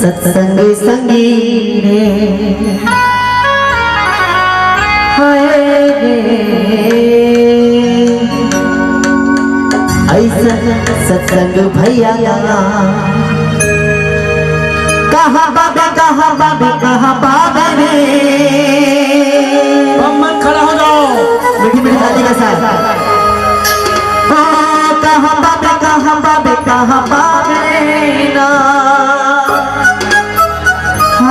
सत्संग संगी रे हाय रे ऐसा सत्संग भैया कहाँ बाबे रे मत खड़ा हो जाओ मीठी मीठी दादी का साथ कहाँ बाबे ना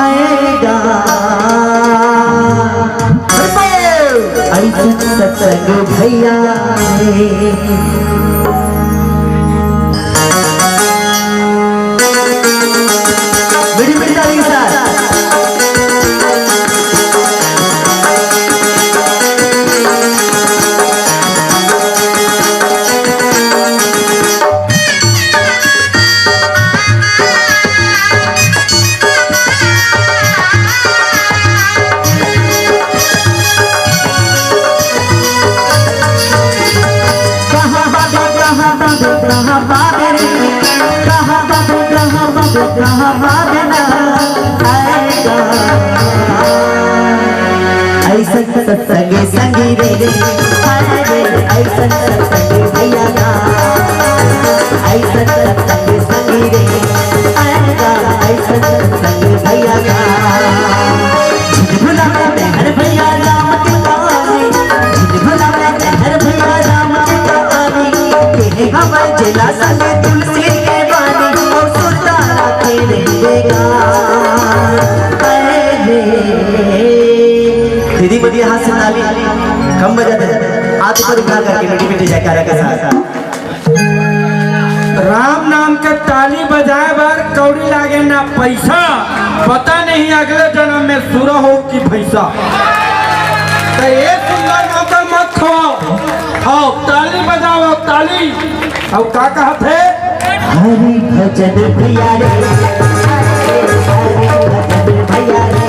आएगा ऐसा सत्संग भैया बड़ी बड़ी ताली के साथ ऐसा सत्संग संगी रे ऐसा सत्संग भैया ऐसा सत्संग संगी रे ऐसा सत्संग भैया झुलझुला में हर भैया राम के पानी झुलझुला में हर भैया राम के पानी तेरे हवा जिला संग तुलसी के बानी और सुल्ताना खेलेगा दीदी बढ़िया हाथ से ताली कम बजाते हाथ ऊपर उठा करके मीठी मीठी जयकारा के साथ राम नाम के ताली बजाए बार कौड़ी लागे ना पैसा पता नहीं अगले जन्म में सुरा हो कि भैसा तो ये सुंदर मौका मत खोओ आओ ताली बजाओ ताली और का कहत है हरि भजन भैया रे हरि भजन भैया रे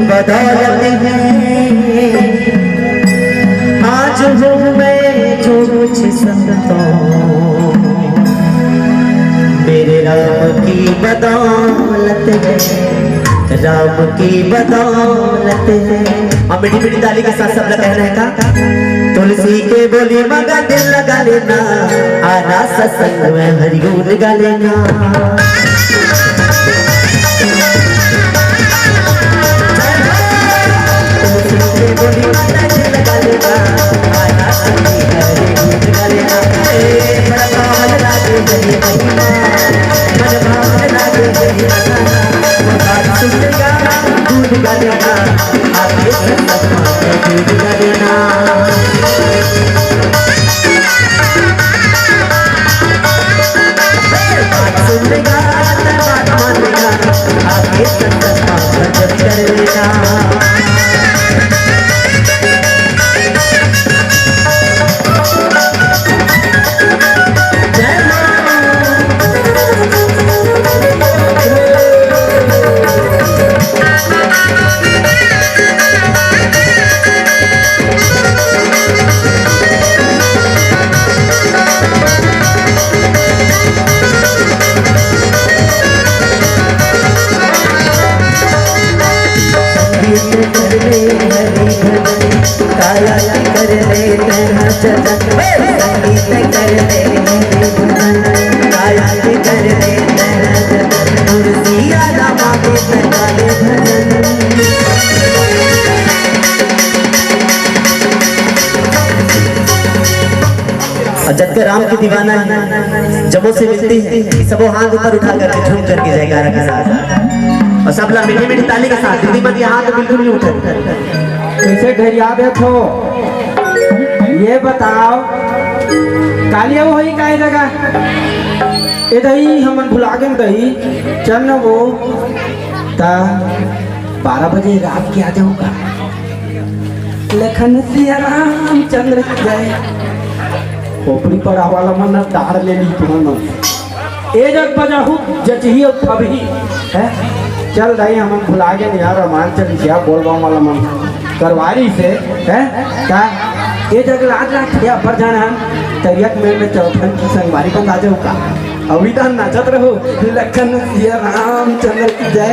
बदौलत है बदौलत है, राम की बदौलत है। और मीठी मीठी ताली के साथ सब लोग कहना है का तुलसी के बोली मगा दिल लगा लेना, आना सत्संग में हरि गुण गा लेना। तुलसी के बोली मगा दिल लगा लेना, आना सत्संग में हरि गुण गा लेना। बड़ा पावन लागे हरि महिमा, मन भावन लागे हरि महिमा। बात सुनेगा दूध गा लेना, आगे सत्संग में दूध गा लेना। सुनेगा बात मानेगा, आगे सत्संग में भजन कर लेना। जब राम की दीवाना है, जब से मिलती है सबो हाथ ऊपर उठा करके झूम करके जयकारा के साथ, और सब लोग मीठी मीठी ताली के साथ। दीदी मत हाथ तो बिल्कुल नहीं उठे। कैसे घर याद है तो ये बताओ कालिया वो ही काहे जगह ए दही हमन भुला गए दही चल न वो ता 12 बजे रात के आ जाऊंगा। लखन सिया रामचंद्र जय खोपड़ी पर आवाला मन दाड़ ले ली तुमन ए जग बजाहू जचही अभी है। चल दही हमन भुला गए यार रोमांचन क्या बोलवा वाला मन करवारी से है का ये जग लाज लाज या पर जाना तरियत में चौथन की संगवारी बंद आ जाऊ का अभी तो नाचत रहो लखन सिया रामचंद्र की जय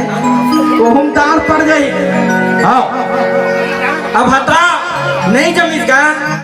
वो हम तार पड़ गई। हाँ अब हटा नहीं जमीस का